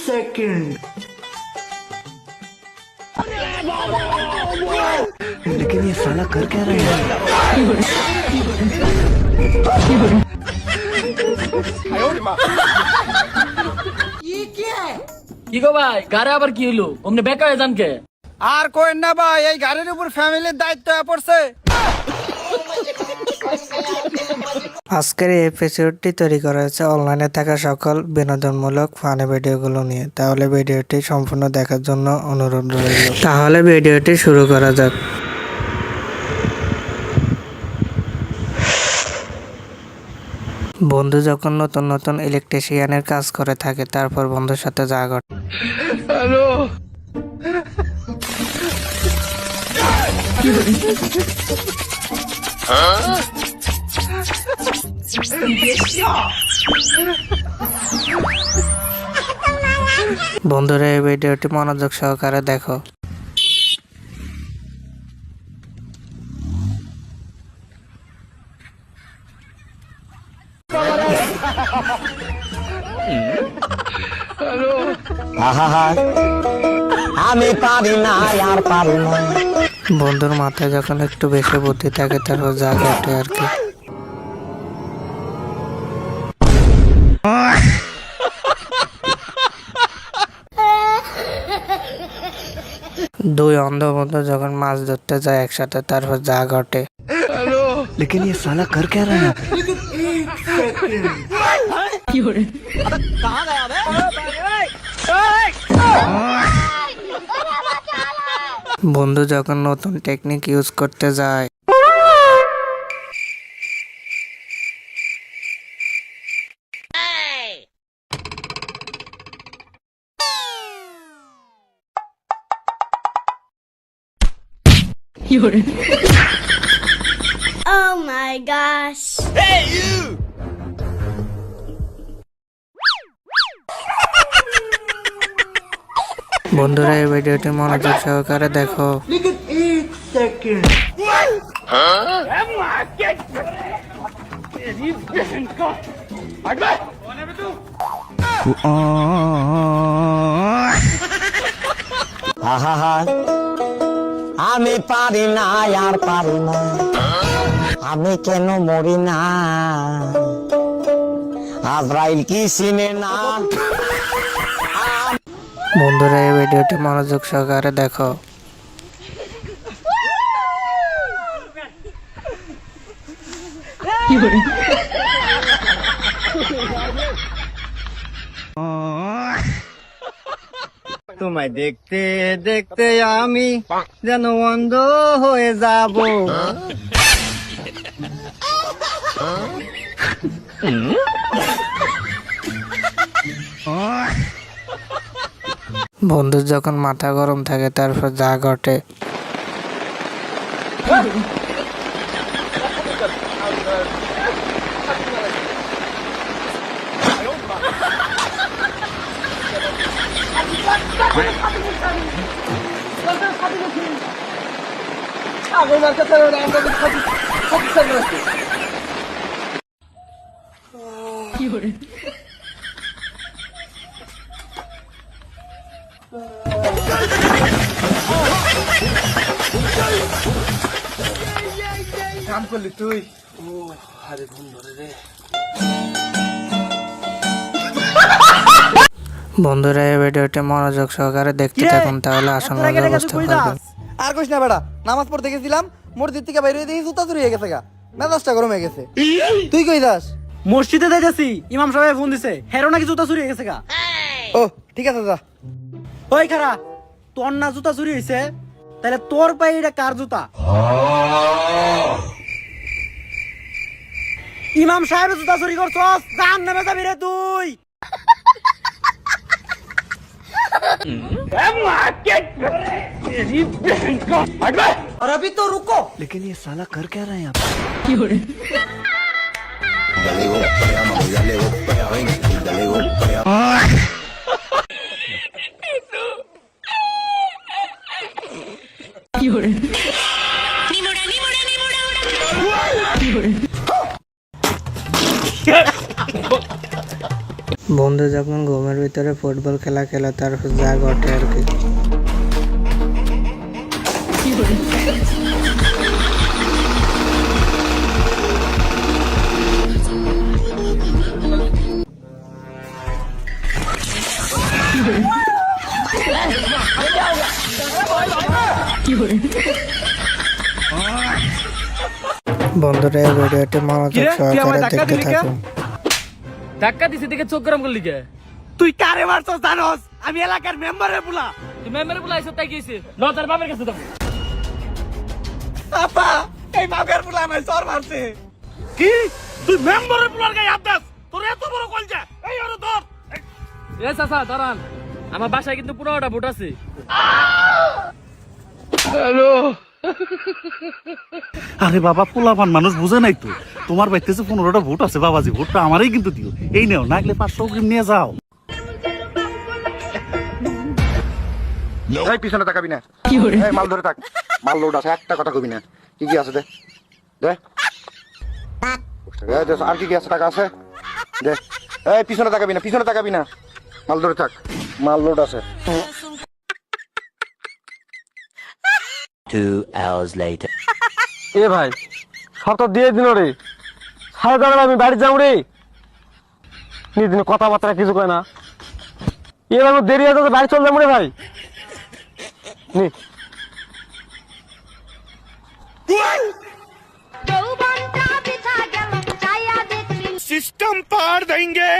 Second. लेकिन ये साला कर क्या रहा है? ये क्या है? কি গো ভাই গারে আবার কি হলো অমনে বেকা হয়ে যান কে আর কোয়েন না ভাই, এই গাড়ির উপর ফ্যামিলির দায়িত্ব পড়ছে। আজকের এই এপিসোডটি তৈরি করা হয়েছে অনলাইনে থাকা সকল বিনোদনমূলক ফানি ভিডিওগুলো নিয়ে। তাহলে ভিডিওটি সম্পূর্ণ দেখার জন্য অনুরোধ রইল। তাহলে ভিডিওটি শুরু করা যাক। বন্ধু যখন নতুন নতুন ইলেকট্রিশিয়ানের কাজ করে থাকে, তারপর বন্ধুর সাথে যা ঘটে। বন্ধুরা, এই ভিডিওটি মনোযোগ সহকারে দেখো। আমি পারি না, আর পারি না। বন্ধুর মাথায় যখন একটু বেশি বুদ্ধি থাকে, তারপর যা ঘটে আর কি। দুই অন্ধ বন্ধু যখন মাছ ধরতে যায় একসাথে, তারপর যা ঘটে। लेकिन ये साला कर क्या रहा है? বন্ধু যখন নতুন টেকনিক ইউজ করতে যায়। Oh my gosh. বন্ধুরা, এই ভিডিওটি মনোযোগ সহকারে দেখো। लेकिन एक सेकंड। আমি পারি না, আর পারি না। আমি কেন মরি না? আজরাইল কি চিনে না? বন্ধুরা, এই ভিডিওটি মনোযোগ সহকারে দেখো। তোমায় দেখতে দেখতে আমি যেন অন্ধ হয়ে যাব। বন্ধুর যখন মাথা গরম থাকে, তারপর যা ঘটে। কাম করলি তুই? বন্ধুরা, এই ভিডিওটি মনোযোগ সহকারে দেখতে থাকুন, তাহলে আসল মজা বুঝতে পারবেন। আর কইস না বেড়া, নামাজ পড়তে গেছিলাম, মসজিদ থেকে বাইরে দেখি জুতা চুরি হয়ে গেছে গা। মেজাজটা গরম হয়ে গেছে। তুই কই যাস? মসজিদে যাইতেছি, ইমাম সাহেব ফোন দিছে, হেরো নাকি জুতা চুরি হয়ে গেছে গা। ও ঠিক আছে, যা। ওই খারা, তোর না জুতা চুরি হয়েছে, তাহলে তোর পায়ে এটা কার জুতা? ইমাম সাহেব জুতা চুরি করছস, জান নামে যাবি রে তুই। और अभी तो रुको। लेकिन ये साला कर क्या रहा है यहाँ पे? বন্ধু যখন ঘুমের ভিতরে ফুটবল খেলা খেলে তার জাগ ওঠে আর কি। বন্ধুরা এই ভিডিওটি মনোযোগ সহকারে দেখতে থাকুন। ধাক্কা দিছে দেখে চোখ গরম করলি কে? তুই কারে মারছস জানোস? আমি এলাকার মেম্বারের পুলা। তুই মেম্বারে বলে আইছ তাই গেছে ন তার বাপের কাছে যাবো। আপা এই বাপের পুলা আমায় চর মারছে। কি তুই মেম্বারের পুলার গায়ে হাত দাস? তোর এত বড় কলজা? এই ওরে ধর। এ চাচা দাঁড়ান, আমার বাসায় কিন্তু 15টা ভোট আছে। আরে বাবা, পোলাপান মানুষ বুঝে নাই তো। তোমার বাইতেছে 15টা ভোট আছে বাবাজি, ভোটটা আমারই কিন্তু দিও। এই নেও, নাগলে 500 অগ্রিম নিয়ে যাও। এই পিছনে তাকাবি না, এই মাল ধরে থাক। মাল লোড আছে, একটা কথা কবি না। কি কি আছে দে দে দে, আর কি কি আছে? টাকা আছে দে। এই পিছনে তাকাবি না, পিছনে তাকাবি না, মাল ধরে থাক। মাল লোড আছে। 2 hours later. এ ভাই শর্ত দিয়ে দিল রে, সাড়ে দাঁড়ালে আমি বাড়ি যাও রে। নিদিন কথাবার্তা কিছু কয় না, এবার দেরি হয়ে যাচ্ছে, বাড়ি চল যাবো রে ভাই। নি যৌবনটা বৃথা গেল, চাইয়া দেখছি সিস্টেম পার দেंगे।